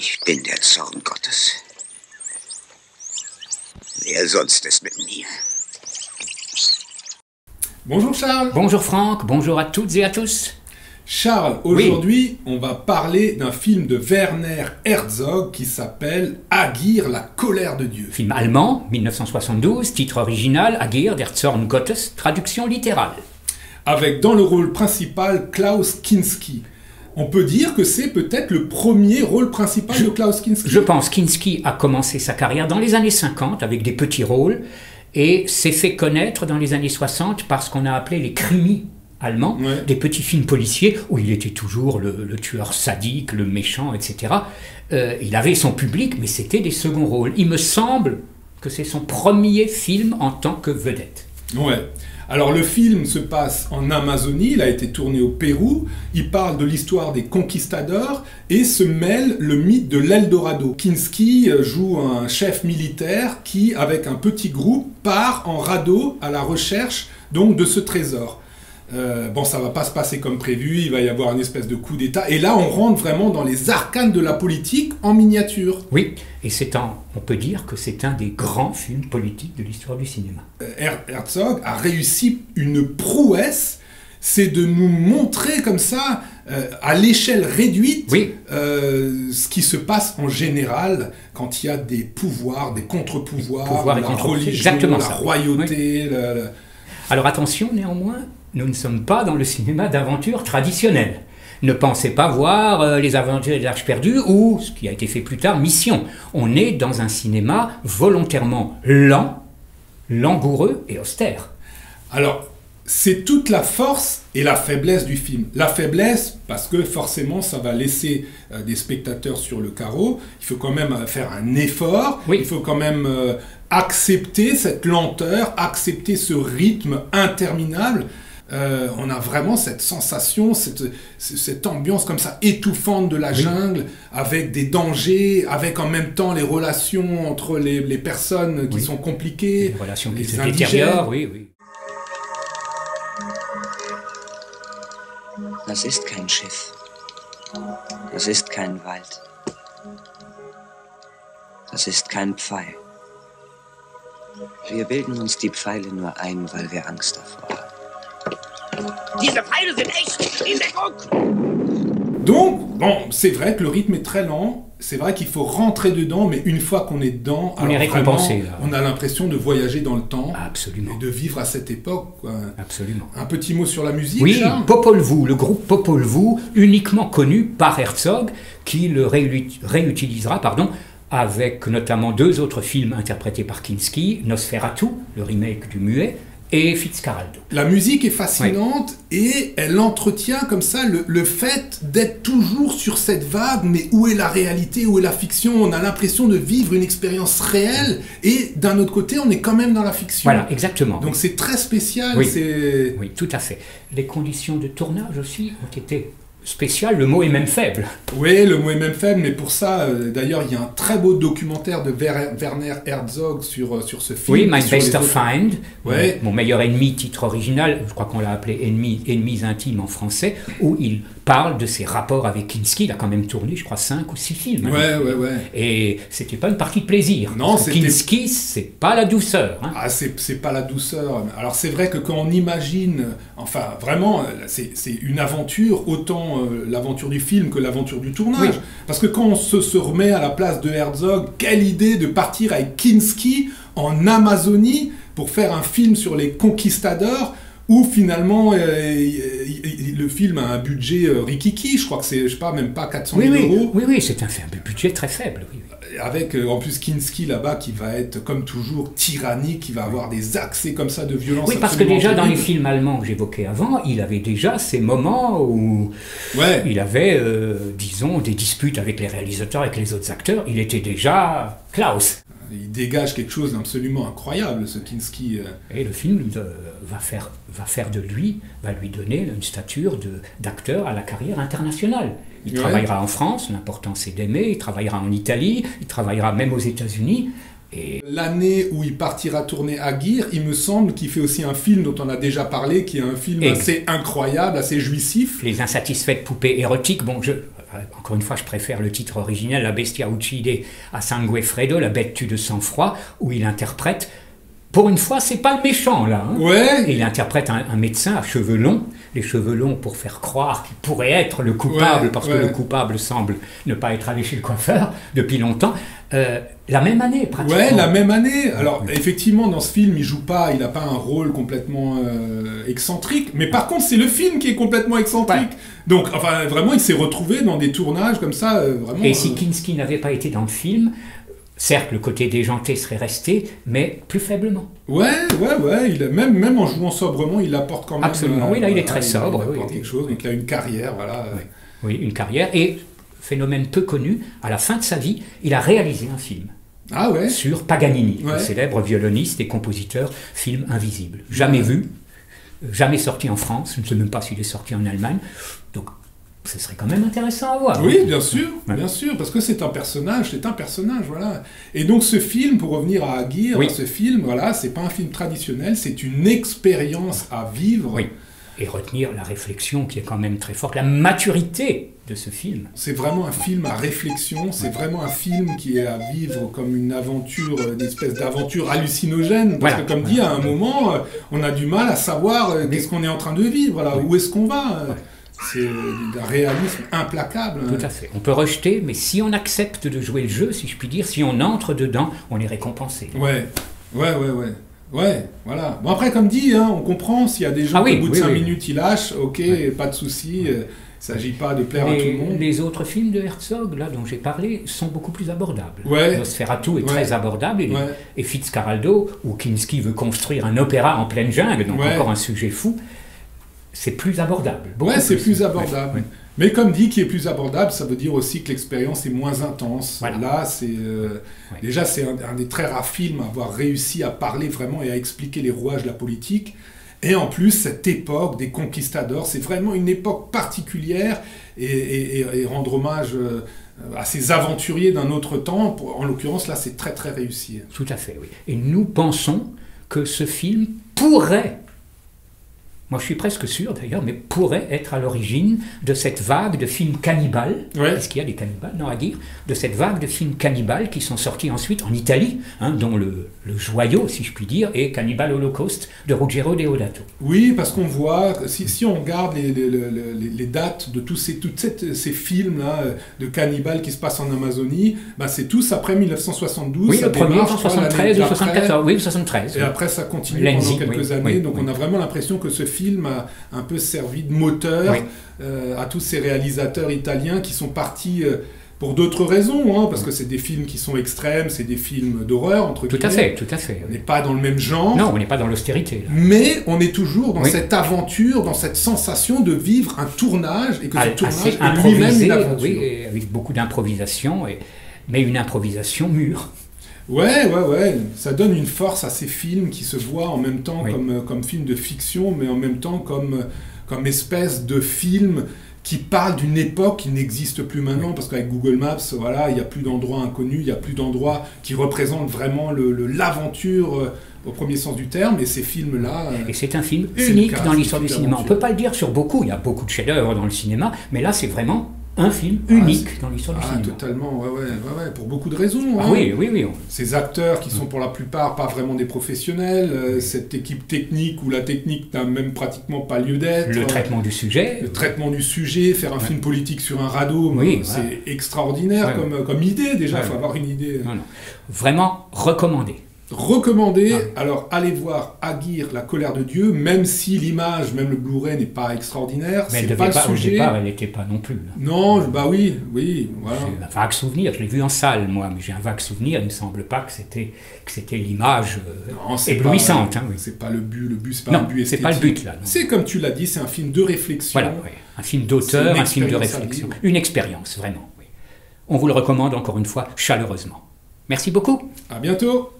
Ich bin der Zorn Gottes. Wer sonst ist mit mir? Bonjour Charles. Bonjour Franck, bonjour à toutes et à tous. Charles, aujourd'hui, on va parler d'un film de Werner Herzog qui s'appelle Aguirre, la colère de Dieu. Film allemand, 1972, titre original Aguirre, der Zorn Gottes, traduction littérale. Avec dans le rôle principal Klaus Kinski. On peut dire que c'est peut-être le premier rôle principal de Klaus Kinski. Je pense Kinski a commencé sa carrière dans les années 50 avec des petits rôles et s'est fait connaître dans les années 60 par ce qu'on a appelé les krimis allemands, des petits films policiers où il était toujours le tueur sadique, le méchant, etc. Il avait son public, mais c'était des seconds rôles. Il me semble que c'est son premier film en tant que vedette. Ouais. Alors le film se passe en Amazonie, il a été tourné au Pérou, il parle de l'histoire des conquistadors et se mêle le mythe de l'Eldorado. Kinski joue un chef militaire qui, avec un petit groupe, part en radeau à la recherche donc de ce trésor. Bon, ça va pas se passer comme prévu, il va y avoir une espèce de coup d'État. Et là, on rentre vraiment dans les arcanes de la politique en miniature. Oui, et on peut dire que c'est un des grands films politiques de l'histoire du cinéma. Herzog a réussi une prouesse, c'est de nous montrer comme ça, à l'échelle réduite, ce qui se passe en général quand il y a des pouvoirs, des contre-pouvoirs, la religion, la royauté. Oui. Alors attention néanmoins, nous ne sommes pas dans le cinéma d'aventure traditionnel. Ne pensez pas voir les aventures des Arches perdues ou, ce qui a été fait plus tard, Mission. On est dans un cinéma volontairement lent, langoureux et austère. Alors, c'est toute la force et la faiblesse du film. La faiblesse, parce que forcément, ça va laisser des spectateurs sur le carreau. Il faut quand même faire un effort. Il faut quand même accepter cette lenteur, accepter ce rythme interminable. On a vraiment cette sensation, cette ambiance comme ça étouffante de la jungle, avec des dangers, avec en même temps les relations entre les personnes qui sont compliquées, les relations qui se détériorent, oui. Das ist kein Schiff. Das ist kein Wald. Das ist kein Pfeil. Wir bilden uns die Pfeile nur ein, weil wir Angst davor haben. Diese Pfeile sind echt! In Deckung! Donc, bon, c'est vrai que le rythme est très lent, c'est vrai qu'il faut rentrer dedans, mais une fois qu'on est dedans, on est récompensé. On a l'impression de voyager dans le temps. Absolument. Et de vivre à cette époque. Quoi. Absolument. Un petit mot sur la musique, oui, Charles ? Popol Vuh, le groupe Popol Vuh, uniquement connu par Herzog, qui le réutilisera, avec notamment deux autres films interprétés par Kinski, Nosferatu, le remake du muet, et Fitzcarraldo. La musique est fascinante et elle entretient comme ça le fait d'être toujours sur cette vague, mais où est la réalité, où est la fiction? On a l'impression de vivre une expérience réelle et d'un autre côté, on est quand même dans la fiction. Voilà, exactement. Donc c'est très spécial. Oui, tout à fait. Les conditions de tournage aussi ont été spécial, le mot est même faible. Oui, le mot est même faible, mais pour ça, d'ailleurs, il y a un très beau documentaire de Werner Herzog sur ce film. Oui, My Best of Find, mon meilleur ennemi, titre original, je crois qu'on l'a appelé Ennemis intimes en français, où il parle de ses rapports avec Kinski. Il a quand même tourné, je crois, 5 ou 6 films. Et c'était pas une partie de plaisir. Non, Kinski, c'est pas la douceur. Hein. Ah, c'est pas la douceur. Alors c'est vrai que quand on imagine, enfin vraiment, c'est une aventure, autant l'aventure du film que l'aventure du tournage. Parce que quand on se remet à la place de Herzog, quelle idée de partir avec Kinski en Amazonie pour faire un film sur les conquistadors, où finalement le film a un budget rikiki, je crois que c'est, même pas 400 000 euros. Oui, c'est un budget très faible. Avec en plus Kinski là-bas qui va être comme toujours tyrannique, qui va avoir des accès comme ça de violence. Oui, parce que déjà dans les films allemands que j'évoquais avant, il avait déjà ces moments où il avait, disons, des disputes avec les réalisateurs, avec les autres acteurs. Il était déjà Klaus. Il dégage quelque chose d'absolument incroyable, ce Kinski. Et le film va faire de lui, va lui donner une stature d'acteur à la carrière internationale. Il travaillera en France, l'important c'est d'aimer, il travaillera en Italie, il travaillera même aux États-Unis. Et l'année où il partira tourner Aguirre, il me semble qu'il fait aussi un film dont on a déjà parlé, qui est un film assez incroyable, assez jouissif. Les insatisfaites poupées érotiques, bon, encore une fois, je préfère le titre original, La bestia uccide a sangue freddo, la bête tue de sang-froid, où il interprète, pour une fois, c'est pas le méchant là. Hein. Ouais. Et il interprète un médecin à cheveux longs, les cheveux longs pour faire croire qu'il pourrait être le coupable, parce que le coupable semble ne pas être allé chez le coiffeur depuis longtemps. La même année, pratiquement. Ouais, la même année. Alors, effectivement, dans ce film, il n'a pas un rôle complètement excentrique, mais par contre, c'est le film qui est complètement excentrique. Ouais. Donc, enfin, vraiment, il s'est retrouvé dans des tournages comme ça, vraiment... Et si Kinski n'avait pas été dans le film, certes, le côté déjanté serait resté, mais plus faiblement. Ouais, même en jouant sobrement, il apporte quand même... Absolument, oui, là, il est très sobre. Il apporte quelque chose, donc il a une carrière, voilà. Oui, une carrière, et phénomène peu connu, à la fin de sa vie, il a réalisé un film. Ah ouais. Sur Paganini, le célèbre violoniste et compositeur, film invisible. Jamais vu, jamais sorti en France, je ne sais même pas s'il est sorti en Allemagne, donc ce serait quand même intéressant à voir. Oui, bien sûr, parce que c'est un personnage, voilà. Et donc ce film, pour revenir à Aguirre, ce film, voilà, c'est pas un film traditionnel, c'est une expérience à vivre. Oui. Et retenir la réflexion qui est quand même très forte, la maturité de ce film. C'est vraiment un film à réflexion, c'est vraiment un film qui est à vivre comme une aventure, une espèce d'aventure hallucinogène, parce que comme dit, à un moment, on a du mal à savoir qu'est-ce qu'on est en train de vivre, là, où est-ce qu'on va. C'est un réalisme implacable. Tout à fait. On peut rejeter, mais si on accepte de jouer le jeu, si je puis dire, si on entre dedans, on est récompensé. Ouais, voilà. Bon, après, comme dit, on comprend, s'il y a des gens qui, au bout de 5 minutes, ils lâchent, ok, pas de souci, il ne s'agit pas de plaire à tout le monde. Les autres films de Herzog, là, dont j'ai parlé, sont beaucoup plus abordables. Nosferatu est très abordable, et Fitzcarraldo, où Kinski veut construire un opéra en pleine jungle, donc encore un sujet fou, c'est plus abordable. C'est plus abordable. Mais comme dit, qui est plus abordable, ça veut dire aussi que l'expérience est moins intense. Voilà. Là, déjà, c'est un des très rares films à avoir réussi à parler vraiment et à expliquer les rouages de la politique. Et en plus, cette époque des conquistadors, c'est vraiment une époque particulière et rendre hommage à ces aventuriers d'un autre temps. En l'occurrence, là, c'est très, très réussi. Tout à fait, oui. Et nous pensons que ce film pourrait... Moi, je suis presque sûr, d'ailleurs, mais pourrait être à l'origine de cette vague de films cannibales. Est-ce qu'il y a des cannibales dans Aguirre? De cette vague de films cannibales qui sont sortis ensuite en Italie, dont le joyau, si je puis dire, est Cannibal Holocaust de Ruggero Deodato. Oui, parce qu'on voit, si on regarde les dates de tous ces films-là de cannibales qui se passent en Amazonie, c'est tous après 1972. Oui, le premier, 1973 ou 1974, oui, 1973. Et après, ça continue pendant quelques années, donc on a vraiment l'impression que ce film a un peu servi de moteur à tous ces réalisateurs italiens qui sont partis pour d'autres raisons, parce que c'est des films qui sont extrêmes, c'est des films d'horreur, entre guillemets. Tout à fait. On n'est pas dans le même genre. Non, on n'est pas dans l'austérité. Là. Mais on est toujours dans cette aventure, dans cette sensation de vivre un tournage, et que ce tournage est lui-même une aventure. Oui, et avec beaucoup d'improvisation, mais une improvisation mûre. Ouais, ça donne une force à ces films qui se voient en même temps comme films de fiction, mais en même temps comme espèce de film qui parle d'une époque qui n'existe plus maintenant, parce qu'avec Google Maps, il n'y a plus d'endroits inconnus, il n'y a plus d'endroits qui représentent vraiment l'aventure au premier sens du terme, et ces films-là... Et c'est un film unique dans l'histoire du cinéma. On ne peut pas le dire sur beaucoup, il y a beaucoup de chefs-d'œuvre dans le cinéma, mais là c'est vraiment... un film unique dans l'histoire du cinéma. Totalement, pour beaucoup de raisons. Oui. Ces acteurs qui sont pour la plupart pas vraiment des professionnels, cette équipe technique où la technique n'a même pratiquement pas lieu d'être. Le traitement du sujet. Faire un film politique sur un radeau, c'est extraordinaire comme idée déjà, il faut avoir une idée. Non. Vraiment recommandé. Alors allez voir Aguirre, La colère de Dieu, même si l'image, même le Blu-ray n'est pas extraordinaire, mais c'est pas le sujet. Au départ, elle n'était pas non plus. Là. Non, oui, voilà. J'ai un vague souvenir, je l'ai vu en salle moi, mais j'ai un vague souvenir, il ne me semble pas que c'était l'image éblouissante. C'est pas le but c'est pas un but esthétique. C'est pas le but là. Non. C'est comme tu l'as dit, c'est un film de réflexion. Voilà, un film d'auteur, un film de réflexion. Une expérience, vraiment. Oui. On vous le recommande encore une fois chaleureusement. Merci beaucoup. À bientôt.